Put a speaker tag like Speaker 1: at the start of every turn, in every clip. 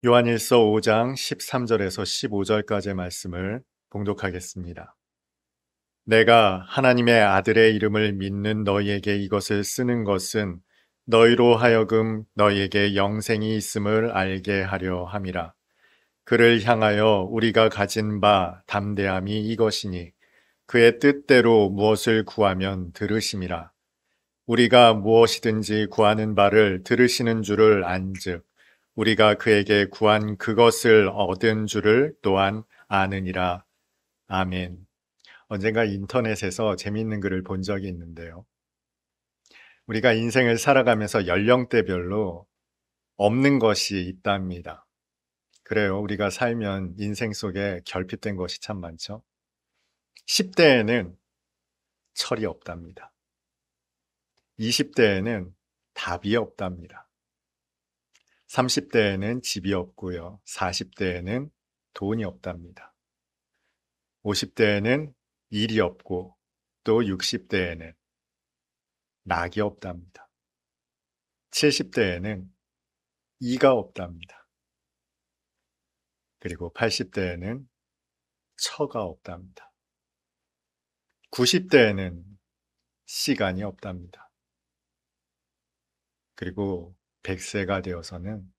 Speaker 1: 요한일서 5장 13절에서 15절까지의 말씀을 봉독하겠습니다. 내가 하나님의 아들의 이름을 믿는 너희에게 이것을 쓰는 것은 너희로 하여금 너희에게 영생이 있음을 알게 하려 함이라. 그를 향하여 우리가 가진 바 담대함이 이것이니 그의 뜻대로 무엇을 구하면 들으심이라. 우리가 무엇이든지 구하는 바를 들으시는 줄을 안즉 우리가 그에게 구한 그것을 얻은 줄을 또한 아느니라. 아멘. 언젠가 인터넷에서 재미있는 글을 본 적이 있는데요. 우리가 인생을 살아가면서 연령대별로 없는 것이 있답니다. 그래요. 우리가 살면 인생 속에 결핍된 것이 참 많죠. 10대에는 철이 없답니다. 20대에는 답이 없답니다. 30대에는 집이 없고요. 40대에는 돈이 없답니다. 50대에는 일이 없고 또 60대에는 낙이 없답니다. 70대에는 이가 없답니다. 그리고 80대에는 처가 없답니다. 90대에는 시간이 없답니다. 그리고 100세가 되어서는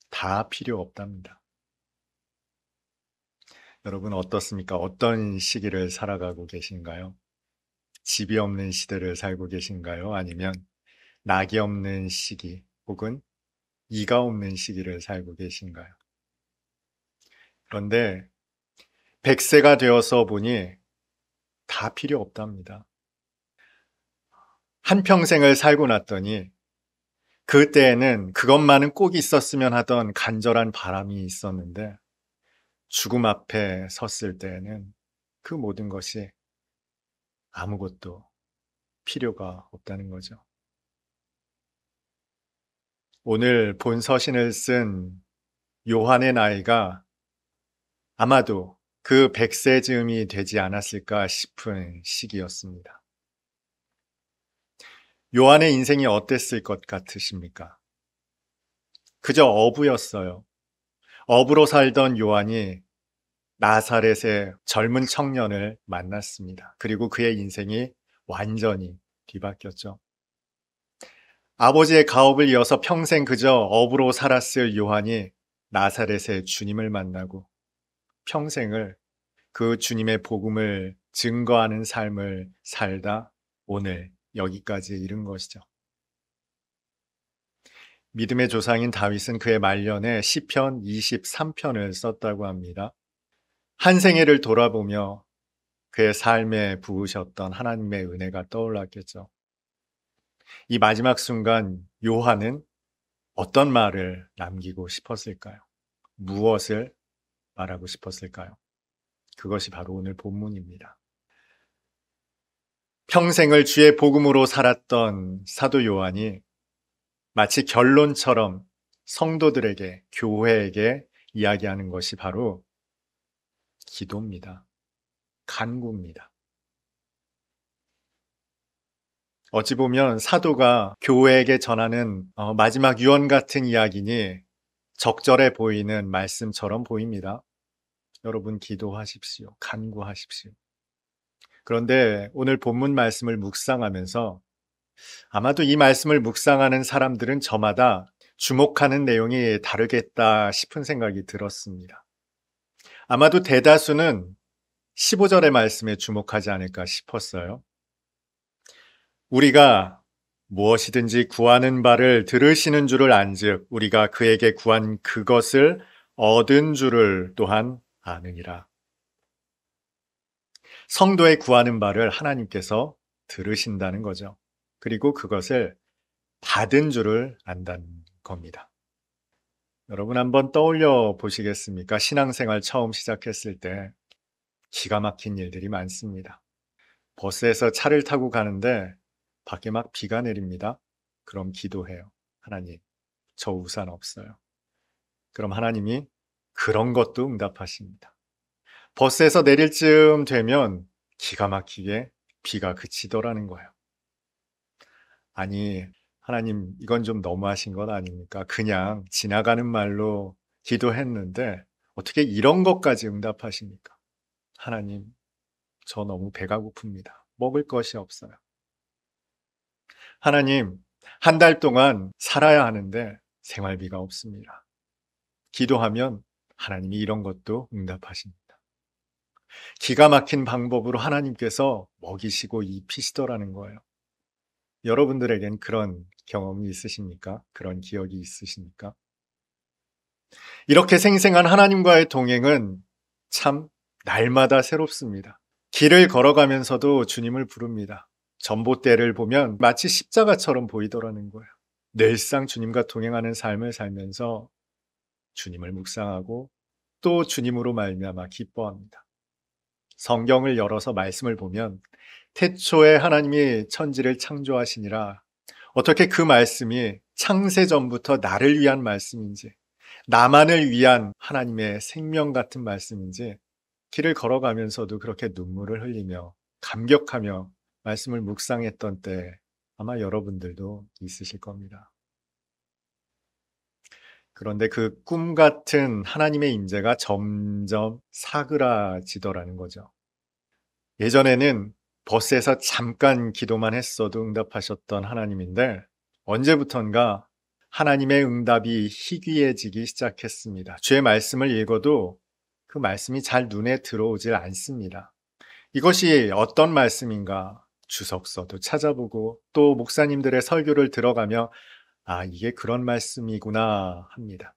Speaker 1: 다 필요 없답니다. 여러분 어떻습니까? 어떤 시기를 살아가고 계신가요? 집이 없는 시대를 살고 계신가요? 아니면 낙이 없는 시기 혹은 이가 없는 시기를 살고 계신가요? 그런데 100세가 되어서 보니 다 필요 없답니다. 한평생을 살고 났더니 그때에는 그것만은 꼭 있었으면 하던 간절한 바람이 있었는데 죽음 앞에 섰을 때에는 그 모든 것이 아무것도 필요가 없다는 거죠. 오늘 본 서신을 쓴 요한의 나이가 아마도 그 100세 즈음이 되지 않았을까 싶은 시기였습니다. 요한의 인생이 어땠을 것 같으십니까? 그저 어부였어요. 어부로 살던 요한이 나사렛의 젊은 청년을 만났습니다. 그리고 그의 인생이 완전히 뒤바뀌었죠. 아버지의 가업을 이어서 평생 그저 어부로 살았을 요한이 나사렛의 주님을 만나고 평생을 그 주님의 복음을 증거하는 삶을 살다 오늘 여기까지 이른 것이죠. 믿음의 조상인 다윗은 그의 말년에 시편 23편을 썼다고 합니다. 한 생애를 돌아보며 그의 삶에 부으셨던 하나님의 은혜가 떠올랐겠죠. 이 마지막 순간 요한은 어떤 말을 남기고 싶었을까요? 무엇을 말하고 싶었을까요? 그것이 바로 오늘 본문입니다. 평생을 주의 복음으로 살았던 사도 요한이 마치 결론처럼 성도들에게, 교회에게 이야기하는 것이 바로 기도입니다. 간구입니다. 어찌 보면 사도가 교회에게 전하는 마지막 유언 같은 이야기니 적절해 보이는 말씀처럼 보입니다. 여러분 기도하십시오. 간구하십시오. 그런데 오늘 본문 말씀을 묵상하면서 아마도 이 말씀을 묵상하는 사람들은 저마다 주목하는 내용이 다르겠다 싶은 생각이 들었습니다. 아마도 대다수는 15절의 말씀에 주목하지 않을까 싶었어요. 우리가 무엇이든지 구하는 바를 들으시는 줄을 안즉 우리가 그에게 구한 그것을 얻은 줄을 또한 아느니라. 성도의 구하는 바를 하나님께서 들으신다는 거죠. 그리고 그것을 받은 줄을 안다는 겁니다. 여러분 한번 떠올려 보시겠습니까? 신앙생활 처음 시작했을 때 기가 막힌 일들이 많습니다. 버스에서 차를 타고 가는데 밖에 막 비가 내립니다. 그럼 기도해요. 하나님, 저 우산 없어요. 그럼 하나님이 그런 것도 응답하십니다. 버스에서 내릴 쯤 되면 기가 막히게 비가 그치더라는 거예요. 아니, 하나님, 이건 좀 너무하신 것 아닙니까? 그냥 지나가는 말로 기도했는데 어떻게 이런 것까지 응답하십니까? 하나님, 저 너무 배가 고픕니다. 먹을 것이 없어요. 하나님, 한 달 동안 살아야 하는데 생활비가 없습니다. 기도하면 하나님이 이런 것도 응답하십니다. 기가 막힌 방법으로 하나님께서 먹이시고 입히시더라는 거예요. 여러분들에겐 그런 경험이 있으십니까? 그런 기억이 있으십니까? 이렇게 생생한 하나님과의 동행은 참 날마다 새롭습니다. 길을 걸어가면서도 주님을 부릅니다. 전봇대를 보면 마치 십자가처럼 보이더라는 거예요. 늘상 주님과 동행하는 삶을 살면서 주님을 묵상하고 또 주님으로 말미암아 기뻐합니다. 성경을 열어서 말씀을 보면 태초에 하나님이 천지를 창조하시니라, 어떻게 그 말씀이 창세 전부터 나를 위한 말씀인지, 나만을 위한 하나님의 생명 같은 말씀인지 길을 걸어가면서도 그렇게 눈물을 흘리며 감격하며 말씀을 묵상했던 때 아마 여러분들도 있으실 겁니다. 그런데 그 꿈 같은 하나님의 임재가 점점 사그라지더라는 거죠. 예전에는 버스에서 잠깐 기도만 했어도 응답하셨던 하나님인데 언제부턴가 하나님의 응답이 희귀해지기 시작했습니다. 주의 말씀을 읽어도 그 말씀이 잘 눈에 들어오질 않습니다. 이것이 어떤 말씀인가 주석서도 찾아보고 또 목사님들의 설교를 들어가며 이게 그런 말씀이구나 합니다.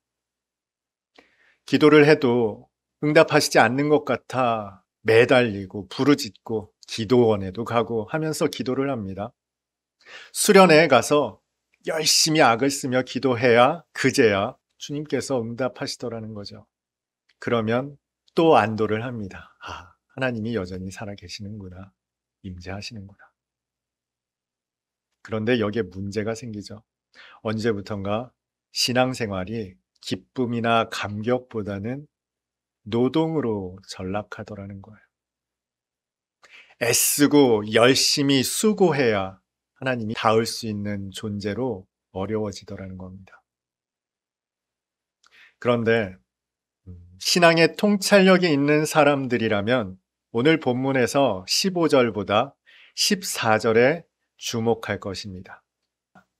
Speaker 1: 기도를 해도 응답하시지 않는 것 같아 매달리고 부르짖고 기도원에도 가고 하면서 기도를 합니다. 수련회에 가서 열심히 악을 쓰며 기도해야 그제야 주님께서 응답하시더라는 거죠. 그러면 또 안도를 합니다. 하나님이 여전히 살아계시는구나. 임재하시는구나. 그런데 여기에 문제가 생기죠. 언제부턴가 신앙생활이 기쁨이나 감격보다는 노동으로 전락하더라는 거예요. 애쓰고 열심히 수고해야 하나님이 닿을 수 있는 존재로 어려워지더라는 겁니다. 그런데 신앙의 통찰력이 있는 사람들이라면 오늘 본문에서 15절보다 14절에 주목할 것입니다.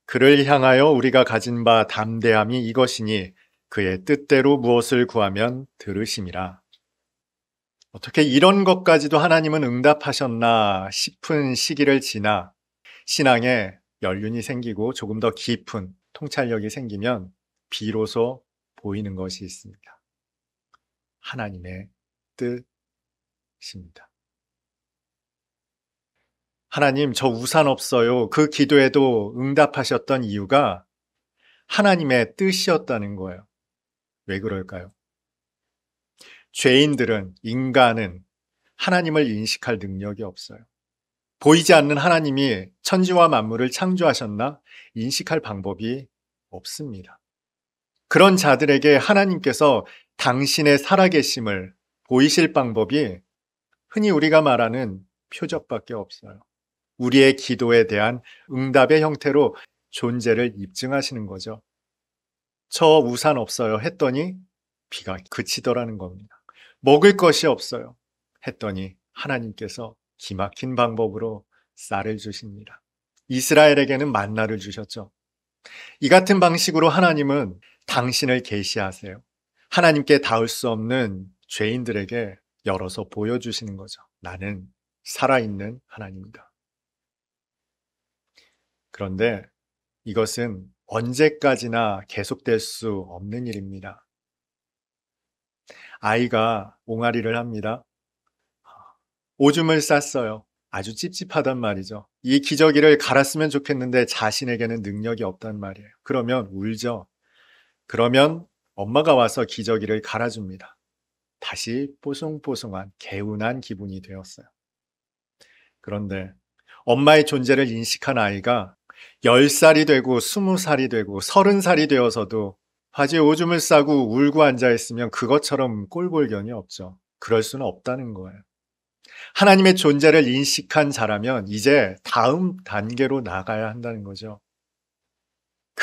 Speaker 1: 그를 향하여 우리가 가진 바 담대함이 이것이니 그의 뜻대로 무엇을 구하면 들으심이라. 어떻게 이런 것까지도 하나님은 응답하셨나 싶은 시기를 지나 신앙에 연륜이 생기고 조금 더 깊은 통찰력이 생기면 비로소 보이는 것이 있습니다. 하나님의 뜻입니다. 하나님, 저 우산 없어요. 그 기도에도 응답하셨던 이유가 하나님의 뜻이었다는 거예요. 왜 그럴까요? 죄인들은, 인간은 하나님을 인식할 능력이 없어요. 보이지 않는 하나님이 천지와 만물을 창조하셨나 인식할 방법이 없습니다. 그런 자들에게 하나님께서 당신의 살아계심을 보이실 방법이 흔히 우리가 말하는 표적밖에 없어요. 우리의 기도에 대한 응답의 형태로 존재를 입증하시는 거죠. 저 우산 없어요 했더니 비가 그치더라는 겁니다. 먹을 것이 없어요 했더니 하나님께서 기막힌 방법으로 쌀을 주십니다. 이스라엘에게는 만나를 주셨죠. 이 같은 방식으로 하나님은 당신을 계시하세요. 하나님께 닿을 수 없는 죄인들에게 열어서 보여주시는 거죠. 나는 살아있는 하나님이다. 그런데 이것은 언제까지나 계속될 수 없는 일입니다. 아이가 옹알이를 합니다. 오줌을 쌌어요. 아주 찝찝하단 말이죠. 이 기저귀를 갈았으면 좋겠는데 자신에게는 능력이 없단 말이에요. 그러면 울죠. 그러면 엄마가 와서 기저귀를 갈아줍니다. 다시 뽀송뽀송한 개운한 기분이 되었어요. 그런데 엄마의 존재를 인식한 아이가 10살이 되고 20살이 되고 30살이 되어서도 바지에 오줌을 싸고 울고 앉아있으면 그것처럼 꼴볼견이 없죠. 그럴 수는 없다는 거예요. 하나님의 존재를 인식한 자라면 이제 다음 단계로 나가야 한다는 거죠.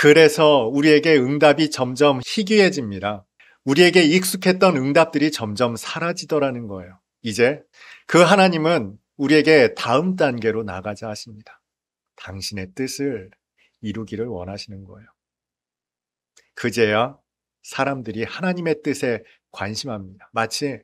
Speaker 1: 그래서 우리에게 응답이 점점 희귀해집니다. 우리에게 익숙했던 응답들이 점점 사라지더라는 거예요. 이제 그 하나님은 우리에게 다음 단계로 나가자 하십니다. 당신의 뜻을 이루기를 원하시는 거예요. 그제야 사람들이 하나님의 뜻에 관심합니다. 마치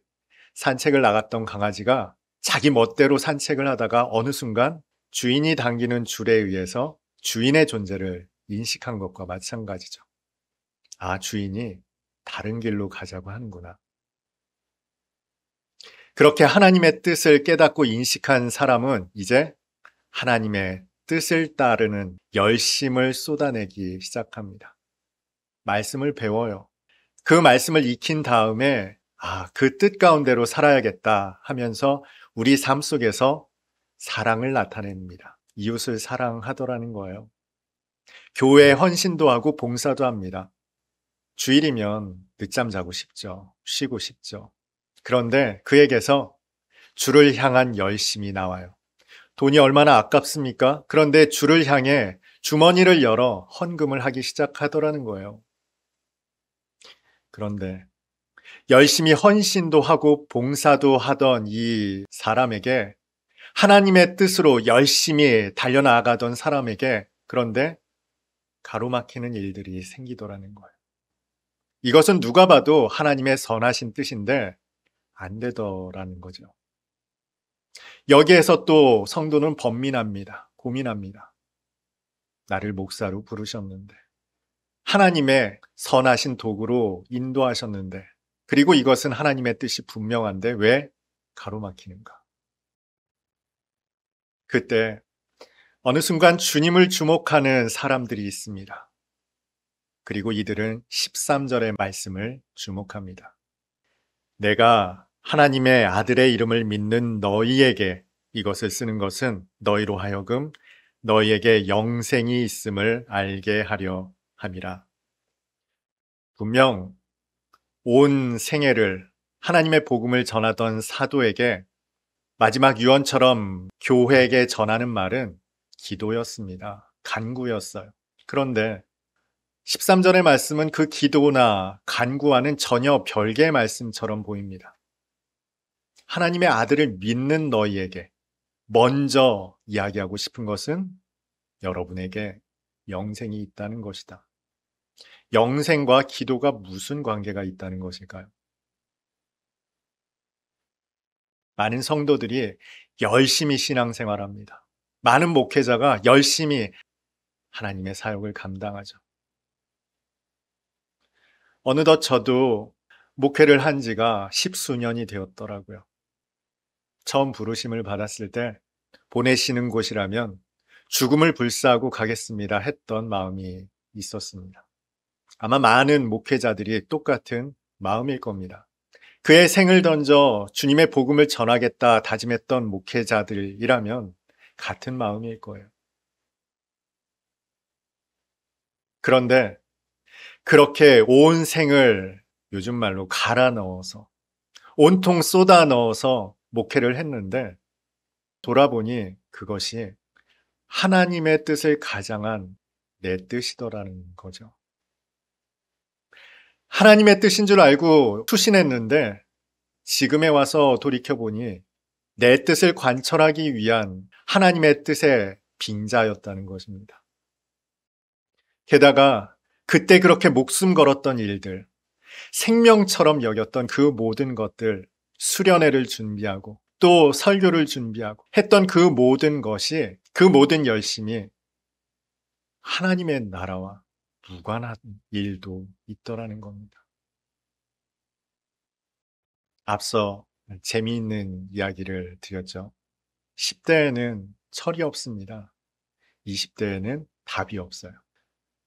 Speaker 1: 산책을 나갔던 강아지가 자기 멋대로 산책을 하다가 어느 순간 주인이 당기는 줄에 의해서 주인의 존재를 인식한 것과 마찬가지죠. 아, 주인이 다른 길로 가자고 하는구나. 그렇게 하나님의 뜻을 깨닫고 인식한 사람은 이제 하나님의 뜻을 따르는 열심을 쏟아내기 시작합니다. 말씀을 배워요. 그 말씀을 익힌 다음에 그 뜻 가운데로 살아야겠다 하면서 우리 삶 속에서 사랑을 나타냅니다. 이웃을 사랑하더라는 거예요. 교회에 헌신도 하고 봉사도 합니다. 주일이면 늦잠 자고 싶죠. 쉬고 싶죠. 그런데 그에게서 주를 향한 열심이 나와요. 돈이 얼마나 아깝습니까? 그런데 주를 향해 주머니를 열어 헌금을 하기 시작하더라는 거예요. 그런데 열심히 헌신도 하고 봉사도 하던 이 사람에게, 하나님의 뜻으로 열심히 달려나가던 사람에게, 그런데 가로막히는 일들이 생기더라는 거예요. 이것은 누가 봐도 하나님의 선하신 뜻인데 안 되더라는 거죠. 여기에서 또 성도는 번민합니다. 고민합니다. 나를 목사로 부르셨는데, 하나님의 선하신 도구로 인도하셨는데, 그리고 이것은 하나님의 뜻이 분명한데 왜 가로막히는가? 그때 어느 순간 주님을 주목하는 사람들이 있습니다. 그리고 이들은 13절의 말씀을 주목합니다. 내가 하나님의 아들의 이름을 믿는 너희에게 이것을 쓰는 것은 너희로 하여금 너희에게 영생이 있음을 알게 하려 함이라. 분명 온 생애를 하나님의 복음을 전하던 사도에게 마지막 유언처럼 교회에게 전하는 말은 기도였습니다. 간구였어요. 그런데 13절의 말씀은 그 기도나 간구와는 전혀 별개의 말씀처럼 보입니다. 하나님의 아들을 믿는 너희에게 먼저 이야기하고 싶은 것은 여러분에게 영생이 있다는 것이다. 영생과 기도가 무슨 관계가 있다는 것일까요? 많은 성도들이 열심히 신앙생활합니다. 많은 목회자가 열심히 하나님의 사역을 감당하죠. 어느덧 저도 목회를 한 지가 10수년이 되었더라고요. 처음 부르심을 받았을 때 보내시는 곳이라면 죽음을 불사하고 가겠습니다 했던 마음이 있었습니다. 아마 많은 목회자들이 똑같은 마음일 겁니다. 그의 생을 던져 주님의 복음을 전하겠다 다짐했던 목회자들이라면 같은 마음일 거예요. 그런데 그렇게 온 생을 요즘 말로 갈아 넣어서 온통 쏟아 넣어서 목회를 했는데 돌아보니 그것이 하나님의 뜻을 가장한 내 뜻이더라는 거죠. 하나님의 뜻인 줄 알고 수신했는데 지금에 와서 돌이켜보니 내 뜻을 관철하기 위한 하나님의 뜻의 빙자였다는 것입니다. 게다가 그때 그렇게 목숨 걸었던 일들, 생명처럼 여겼던 그 모든 것들, 수련회를 준비하고 또 설교를 준비하고 했던 그 모든 것이, 그 모든 열심이 하나님의 나라와 무관한 일도 있더라는 겁니다. 앞서 재미있는 이야기를 드렸죠. 10대에는 철이 없습니다. 20대에는 답이 없어요.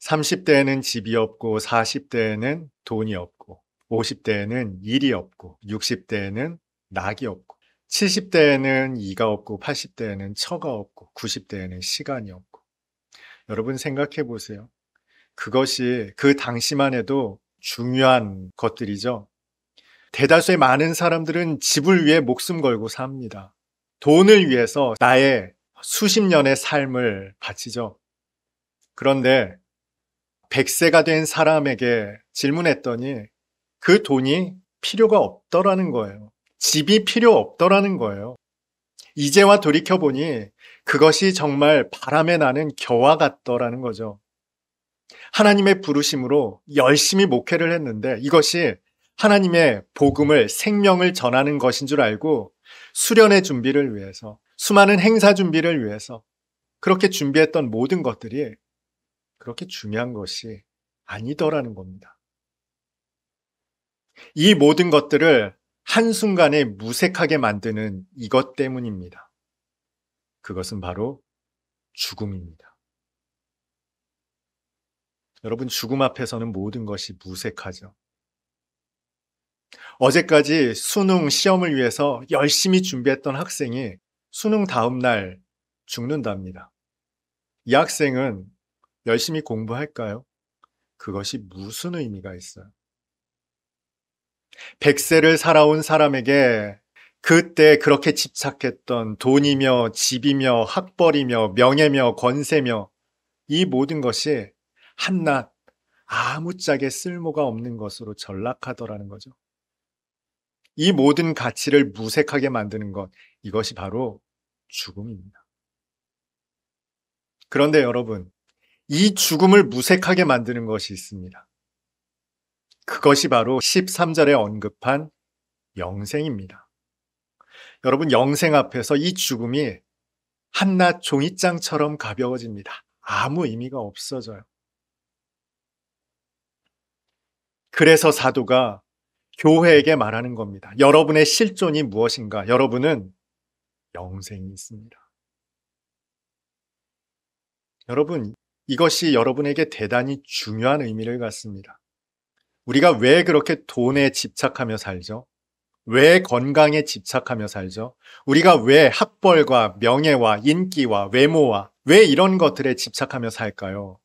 Speaker 1: 30대에는 집이 없고 40대에는 돈이 없고 50대에는 일이 없고 60대에는 낙이 없고 70대에는 이가 없고 80대에는 처가 없고 90대에는 시간이 없고. 여러분 생각해 보세요. 그것이 그 당시만 해도 중요한 것들이죠. 대다수의 많은 사람들은 집을 위해 목숨 걸고 삽니다. 돈을 위해서 나의 수십 년의 삶을 바치죠. 그런데 100세가 된 사람에게 질문했더니 그 돈이 필요가 없더라는 거예요. 집이 필요 없더라는 거예요. 이제와 돌이켜보니 그것이 정말 바람에 나는 겨와 같더라는 거죠. 하나님의 부르심으로 열심히 목회를 했는데 이것이 하나님의 복음을, 생명을 전하는 것인 줄 알고 수련의 준비를 위해서, 수많은 행사 준비를 위해서 그렇게 준비했던 모든 것들이 그렇게 중요한 것이 아니더라는 겁니다. 이 모든 것들을 한순간에 무색하게 만드는 이것 때문입니다. 그것은 바로 죽음입니다. 여러분, 죽음 앞에서는 모든 것이 무색하죠. 어제까지 수능 시험을 위해서 열심히 준비했던 학생이 수능 다음 날 죽는답니다. 이 학생은 열심히 공부할까요? 그것이 무슨 의미가 있어요? 100세를 살아온 사람에게 그때 그렇게 집착했던 돈이며 집이며 학벌이며 명예며 권세며 이 모든 것이 한낱 아무짝에 쓸모가 없는 것으로 전락하더라는 거죠. 이 모든 가치를 무색하게 만드는 것, 이것이 바로 죽음입니다. 그런데 여러분, 이 죽음을 무색하게 만드는 것이 있습니다. 그것이 바로 13절에 언급한 영생입니다. 여러분, 영생 앞에서 이 죽음이 한낱 종이장처럼 가벼워집니다. 아무 의미가 없어져요. 그래서 사도가 교회에게 말하는 겁니다. 여러분의 실존이 무엇인가? 여러분은 영생이 있습니다. 여러분, 이것이 여러분에게 대단히 중요한 의미를 갖습니다. 우리가 왜 그렇게 돈에 집착하며 살죠? 왜 건강에 집착하며 살죠? 우리가 왜 학벌과 명예와 인기와 외모와 왜 이런 것들에 집착하며 살까요?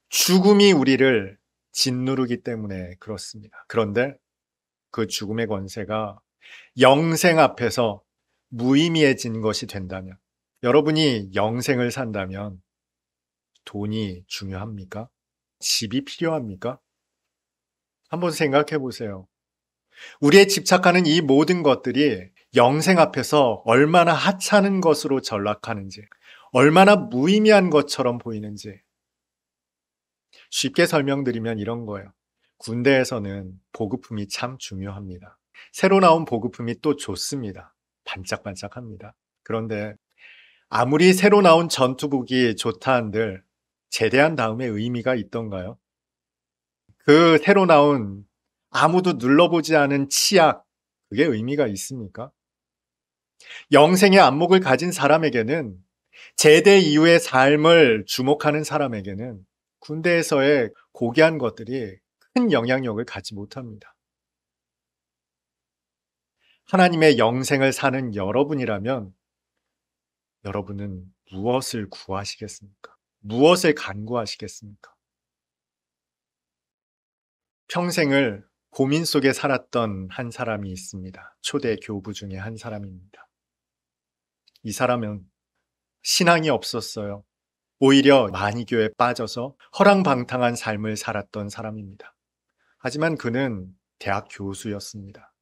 Speaker 1: 죽음이 우리를 짓누르기 때문에 그렇습니다. 그런데 그 죽음의 권세가 영생 앞에서 무의미해진 것이 된다면, 여러분이 영생을 산다면 돈이 중요합니까? 집이 필요합니까? 한번 생각해 보세요. 우리의 집착하는 이 모든 것들이 영생 앞에서 얼마나 하찮은 것으로 전락하는지, 얼마나 무의미한 것처럼 보이는지 쉽게 설명드리면 이런 거예요. 군대에서는 보급품이 참 중요합니다. 새로 나온 보급품이 또 좋습니다. 반짝반짝합니다. 그런데 아무리 새로 나온 전투복이 좋다 한들 제대한 다음에 의미가 있던가요? 그 새로 나온 아무도 눌러보지 않은 치약, 그게 의미가 있습니까? 영생의 안목을 가진 사람에게는, 제대 이후의 삶을 주목하는 사람에게는 군대에서의 고귀한 것들이 큰 영향력을 갖지 못합니다. 하나님의 영생을 사는 여러분이라면 여러분은 무엇을 구하시겠습니까? 무엇을 간구하시겠습니까? 평생을 고민 속에 살았던 한 사람이 있습니다. 초대 교부 중에 한 사람입니다. 이 사람은 신앙이 없었어요. 오히려 마니교에 빠져서 허랑방탕한 삶을 살았던 사람입니다. 하지만 그는 대학 교수였습니다.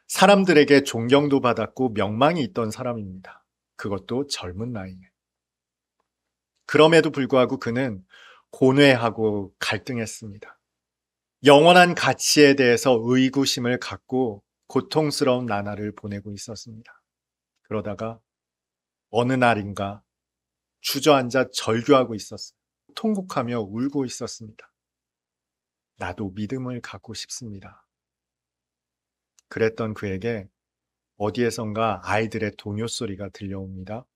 Speaker 1: 사람들에게 존경도 받았고 명망이 있던 사람입니다. 그것도 젊은 나이에. 그럼에도 불구하고 그는 고뇌하고 갈등했습니다. 영원한 가치에 대해서 의구심을 갖고 고통스러운 나날을 보내고 있었습니다. 그러다가 어느 날인가 주저앉아 절규하고 있었어요. 통곡하며 울고 있었습니다. 나도 믿음을 갖고 싶습니다. 그랬던 그에게 어디에선가 아이들의 동요 소리가 들려옵니다.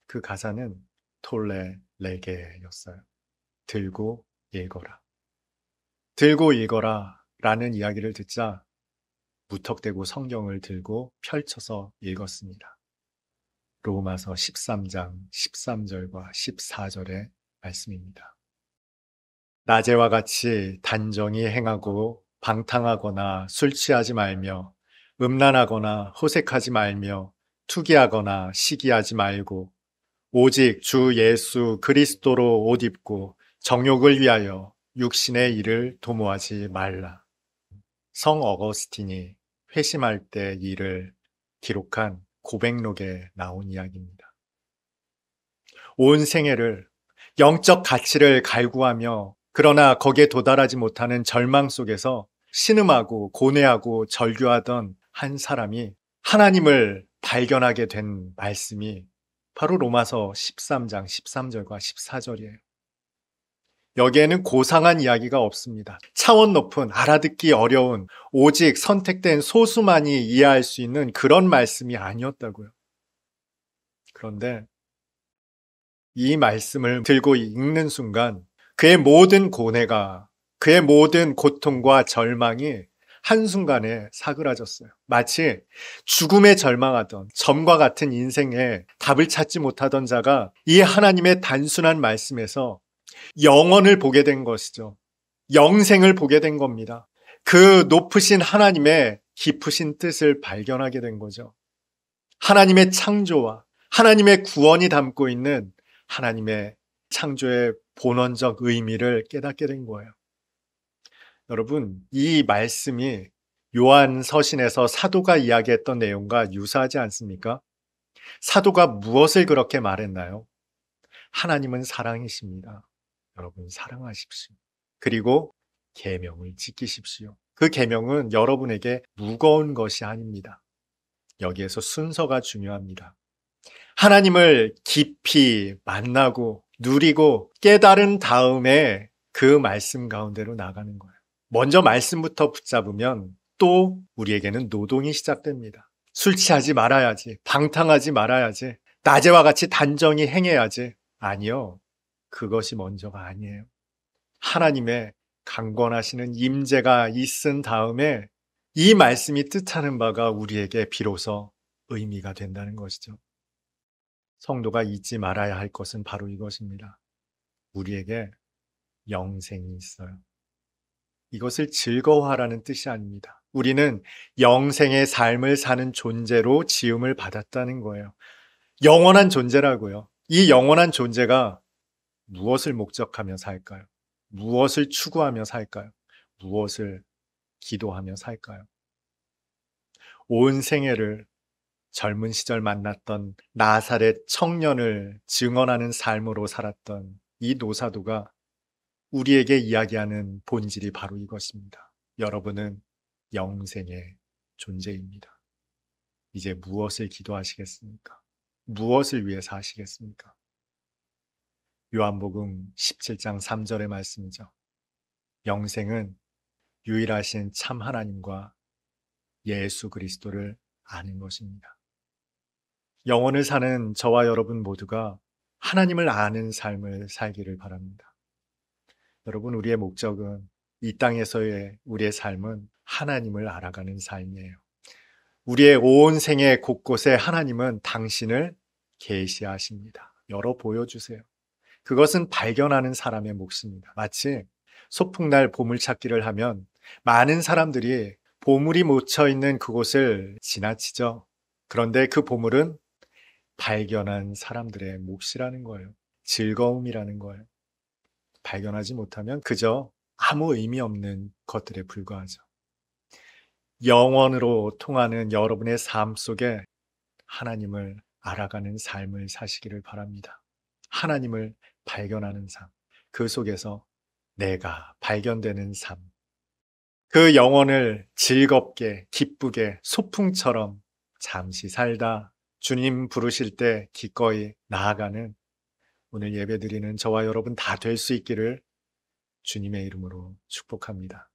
Speaker 1: 그 가사는 톨레 레게였어요. 들고 읽어라. 들고 읽어라 라는 이야기를 듣자 무턱대고 성경을 들고 펼쳐서 읽었습니다. 로마서 13장 13절과 14절의 말씀입니다. 낮에와 같이 단정히 행하고 방탕하거나 술 취하지 말며 음란하거나 호색하지 말며 투기하거나 시기하지 말고 오직 주 예수 그리스도로 옷 입고 정욕을 위하여 육신의 일을 도모하지 말라. 성 어거스틴이 회심할 때 일을 기록한 고백록에 나온 이야기입니다. 온 생애를 영적 가치를 갈구하며 그러나 거기에 도달하지 못하는 절망 속에서 신음하고 고뇌하고 절규하던 한 사람이 하나님을 발견하게 된 말씀이 바로 로마서 13장 13절과 14절이에요. 여기에는 고상한 이야기가 없습니다. 차원 높은, 알아듣기 어려운, 오직 선택된 소수만이 이해할 수 있는 그런 말씀이 아니었다고요. 그런데 이 말씀을 들고 읽는 순간 그의 모든 고뇌가, 그의 모든 고통과 절망이 한순간에 사그라졌어요. 마치 죽음에 절망하던 점과 같은 인생에 답을 찾지 못하던 자가 이 하나님의 단순한 말씀에서 영원을 보게 된 것이죠. 영생을 보게 된 겁니다. 그 높으신 하나님의 깊으신 뜻을 발견하게 된 거죠. 하나님의 창조와 하나님의 구원이 담고 있는 하나님의 창조의 본원적 의미를 깨닫게 된 거예요. 여러분, 이 말씀이 요한 서신에서 사도가 이야기했던 내용과 유사하지 않습니까? 사도가 무엇을 그렇게 말했나요? 하나님은 사랑이십니다. 여러분, 사랑하십시오. 그리고 계명을 지키십시오. 그 계명은 여러분에게 무거운 것이 아닙니다. 여기에서 순서가 중요합니다. 하나님을 깊이 만나고 누리고 깨달은 다음에 그 말씀 가운데로 나가는 거예요. 먼저 말씀부터 붙잡으면 또 우리에게는 노동이 시작됩니다. 술 취하지 말아야지, 방탕하지 말아야지, 낮에와 같이 단정히 행해야지. 아니요, 그것이 먼저가 아니에요. 하나님의 강권하시는 임재가 있은 다음에 이 말씀이 뜻하는 바가 우리에게 비로소 의미가 된다는 것이죠. 성도가 잊지 말아야 할 것은 바로 이것입니다. 우리에게 영생이 있어요. 이것을 즐거워하라는 뜻이 아닙니다. 우리는 영생의 삶을 사는 존재로 지음을 받았다는 거예요. 영원한 존재라고요. 이 영원한 존재가 무엇을 목적하며 살까요? 무엇을 추구하며 살까요? 무엇을 기도하며 살까요? 온 생애를 젊은 시절 만났던 나사렛 청년을 증언하는 삶으로 살았던 이 노사도가 우리에게 이야기하는 본질이 바로 이것입니다. 여러분은 영생의 존재입니다. 이제 무엇을 기도하시겠습니까? 무엇을 위해서 하시겠습니까? 요한복음 17장 3절의 말씀이죠. 영생은 유일하신 참 하나님과 예수 그리스도를 아는 것입니다. 영혼을 사는 저와 여러분 모두가 하나님을 아는 삶을 살기를 바랍니다. 여러분, 우리의 목적은 이 땅에서의 우리의 삶은 하나님을 알아가는 삶이에요. 우리의 온 생애 곳곳에 하나님은 당신을 계시하십니다. 열어 보여주세요. 그것은 발견하는 사람의 몫입니다. 마치 소풍날 보물찾기를 하면 많은 사람들이 보물이 묻혀있는 그곳을 지나치죠. 그런데 그 보물은 발견한 사람들의 몫이라는 거예요. 즐거움이라는 거예요. 발견하지 못하면 그저 아무 의미 없는 것들에 불과하죠. 영원으로 통하는 여러분의 삶 속에 하나님을 알아가는 삶을 사시기를 바랍니다. 하나님을 발견하는 삶, 그 속에서 내가 발견되는 삶, 그 영혼을 즐겁게 기쁘게 소풍처럼 잠시 살다 주님 부르실 때 기꺼이 나아가는 오늘 예배드리는 저와 여러분 다 될 수 있기를 주님의 이름으로 축복합니다.